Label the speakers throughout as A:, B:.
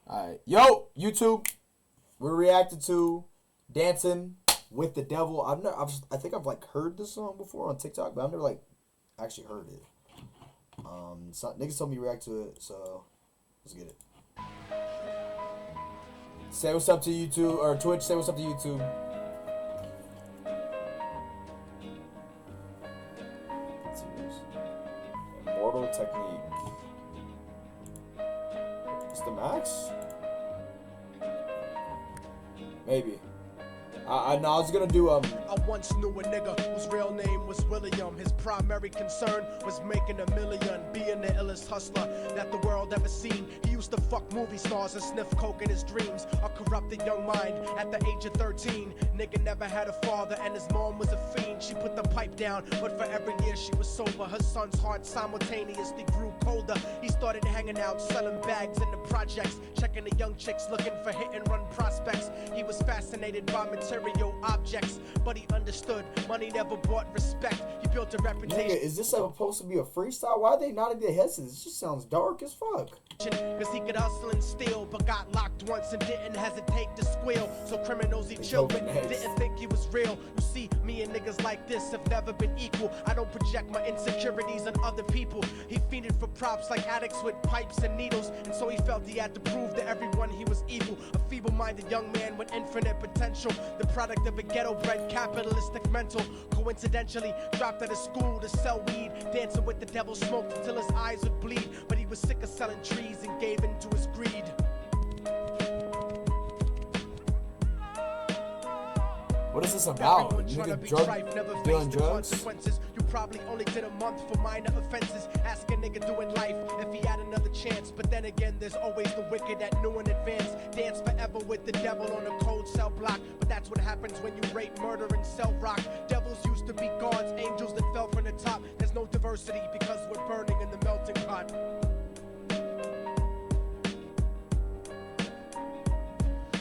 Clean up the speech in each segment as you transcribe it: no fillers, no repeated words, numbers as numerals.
A: Alright. Yo, YouTube. We're reacting to Dancing with the Devil. I think I've like heard this song before on TikTok, but I've never like actually heard it. Niggas told me to react to it, so let's get it. Say what's up to YouTube or Twitch. Say what's up to YouTube. Immortal Technique. It's the max? Maybe. I was gonna do
B: I once knew a nigga whose real name was William. His primary concern was making $1 million, being the illest hustler that the world ever seen. He used to fuck movie stars and sniff coke in his dreams. A corrupted young mind at the age of 13. Nigga never had a father and his mom was a fiend. She put the pipe down, but for every year she was sober. Her son's heart simultaneously grew colder. He started hanging out, selling bags in the projects, checking the young chicks looking for hit and run prospects. He was fascinated by material objects, but he understood money never bought respect. He built a reputation.
A: Nigga, is this supposed to be a freestyle? Why are they nodding their heads? This just sounds dark as fuck.
B: Cause he could hustle and steal, but got locked once and didn't hesitate to squeal. So criminals he chilled with didn't think he was real. You see, me and niggas like this have never been equal. I don't project my insecurities on other people. He fiended for props like addicts with pipes and needles, and so he felt he had to prove to everyone he was evil. A feeble-minded young man with infinite potential, the product of a ghetto-bred capitalistic mental. Coincidentally dropped out of school to sell weed, dancing with the devil, smoked until his eyes would bleed. But he was sick of selling trees and gave in to his greed.
A: What is this about? Nigga dealing drugs?
B: You probably only did a month for minor offenses. Ask a nigga doing life if he had another chance. But then again, there's always the wicked that knew in advance. Dance forever with the devil on a cold cell block. But that's what happens when you rape, murder, and sell rock. Devils used to be gods, angels that fell from the top. There's no diversity because we're burning in the melting pot.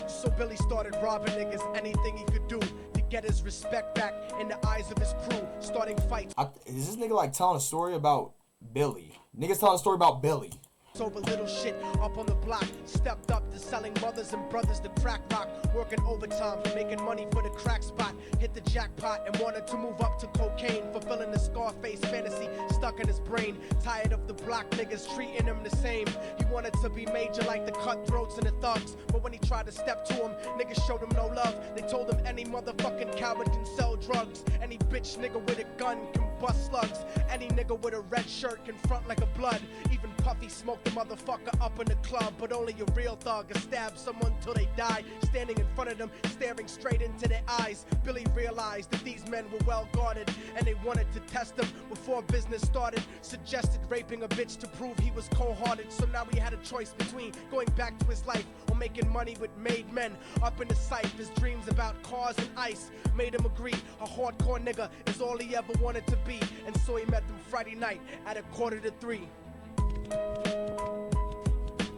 B: So Billy started robbing niggas, anything he could do to get his respect back in the eyes of his crew, starting fights.
A: Is this nigga like telling a story about Billy? Niggas telling a story about Billy.
B: Over little shit up on the block, stepped up to selling mothers and brothers to crack rock, working overtime, making money for the crack spot, hit the jackpot and wanted to move up to cocaine, fulfilling the Scarface fantasy stuck in his brain, tired of the block niggas treating him the same. He wanted to be major like the cutthroats and the thugs, but when he tried to step to him, niggas showed him no love. They told him any motherfucking coward can sell drugs, any bitch nigga with a gun can bust slugs, any nigga with a red shirt can front like a blood. Even Puffy smoked the motherfucker up in the club, but only a real thug can stab someone till they die. Standing in front of them, staring straight into their eyes, Billy realized that these men were well guarded, and they wanted to test him before business started. Suggested raping a bitch to prove he was cold-hearted. So now he had a choice between going back to his life or making money with made men. Up in the sight, his dreams about cars and ice made him agree a hardcore nigga is all he ever wanted to be. And so he met them Friday night at 2:45.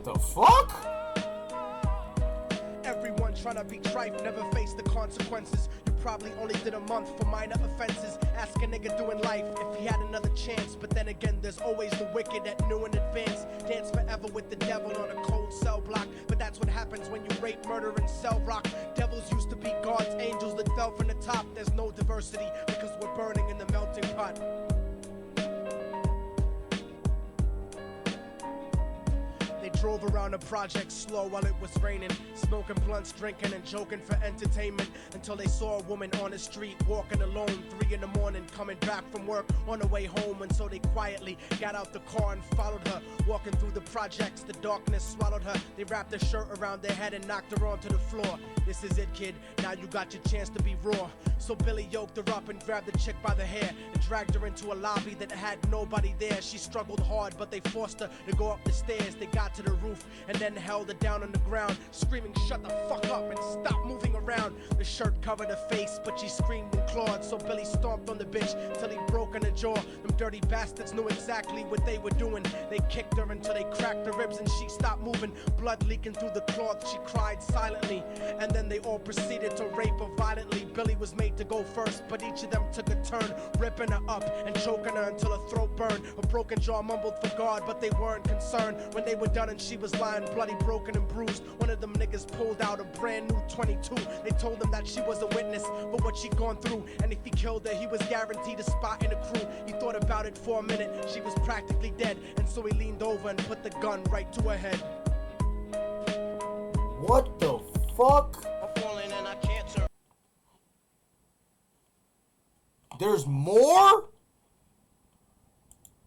A: The fuck?
B: Everyone trying to be trife, never face the consequences. You probably only did a month for minor offenses. Ask a nigga doing life if he had another chance. But then again, there's always the wicked that knew in advance. Dance forever with the devil on a cold cell block. But that's what happens when you rape, murder, and sell rock. Devils used to be gods, angels that fell from the top. There's no diversity because we're burning in the melting pot. They drove around the project slow while it was raining, smoking blunts, drinking and joking for entertainment, until they saw a woman on the street walking alone, 3 in the morning, coming back from work on the way home. And so they quietly got out the car and followed her, walking through the projects. The darkness swallowed her. They wrapped her shirt around their head and knocked her onto the floor. This is it, kid, now you got your chance to be raw. So Billy yoked her up and grabbed the chick by the hair and dragged her into a lobby that had nobody there. She struggled hard, but they forced her to go up the stairs. They got to the roof and then held her down on the ground, screaming, "Shut the fuck up and stop moving around." The shirt covered her face, but she screamed and clawed. So Billy stomped on the bitch till he broke in her jaw. Them dirty bastards knew exactly what they were doing. They kicked her until they cracked her ribs and she stopped moving, blood leaking through the cloth. She cried silently, and then they all proceeded to rape her violently. Billy was made made to go first, but each of them took a turn, ripping her up and choking her until her throat burned. Her broken jaw mumbled for God, but they weren't concerned. When they were done and she was lying bloody, broken and bruised, one of them niggas pulled out a brand new 22. They told him that she was a witness for what she'd gone through, and if he killed her, he was guaranteed a spot in the crew. He thought about it for a minute, she was practically dead, and so he leaned over and put the gun right to her head.
A: What the fuck?
B: I'm falling and I can't turn
A: There's more?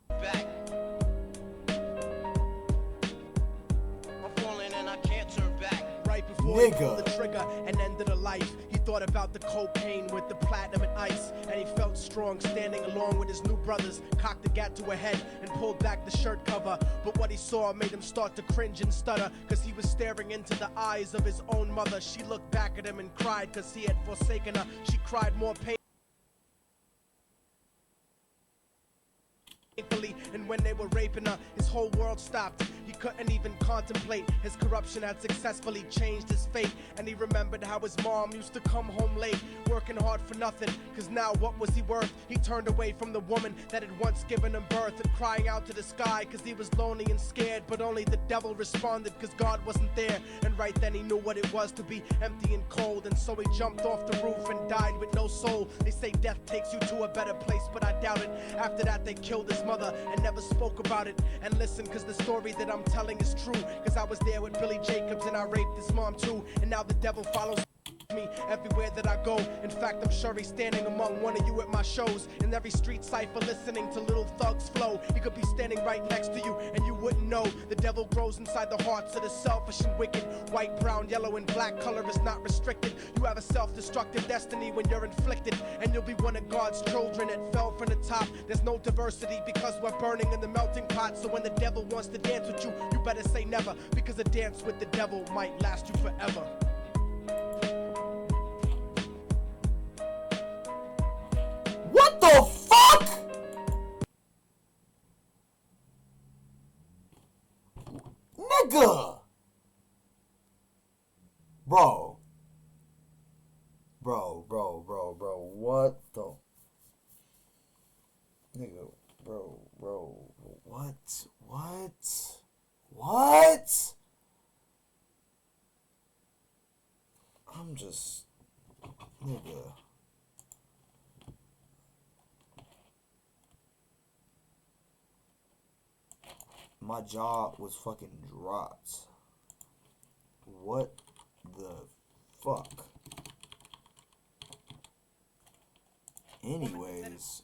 B: back. I'm falling and I can't turn back. Right before he pulled the trigger and ended her life, he thought about the cocaine with the platinum and ice, and he felt strong standing along with his new brothers, cocked the gat to her head and pulled back the shirt cover. But what he saw made him start to cringe and stutter, cause he was staring into the eyes of his own mother. She looked back at him and cried cause he had forsaken her. She cried more painfully, and when they were raping her, his whole world stopped. He couldn't even contemplate. His corruption had successfully changed his fate, and he remembered how his mom used to come home late, working hard for nothing, cause now what was he worth? He turned away from the woman that had once given him birth, and crying out to the sky cause he was lonely and scared, but only the devil responded cause God wasn't there. And right then he knew what it was to be empty and cold, and so he jumped off the roof and died with no soul. They say death takes you to a better place, but I doubt it. After that they killed his mother and never spoke about it. And listen, cause the story that I'm telling is true, cause I was there with Billy Jacobs and I raped his mom too, and now the devil follows me everywhere that I go. In fact, I'm sure he's standing among one of you at my shows, in every street cipher listening to Little Thug's flow. He could be standing right next to you and you wouldn't know. The devil grows inside the hearts of the selfish and wicked. White, brown, yellow, and black color is not restricted. You have a self-destructive destiny when you're inflicted, and you'll be one of God's children that fell from the top. There's no diversity because we're burning in the melting pot. So when the devil wants to dance with you, you better say never, because a dance with the devil might last you forever.
A: What the fuck? Nigga! Bro, what the... Nigga, bro, what? I'm just... Nigga... My jaw was fucking dropped. What the fuck? Anyways,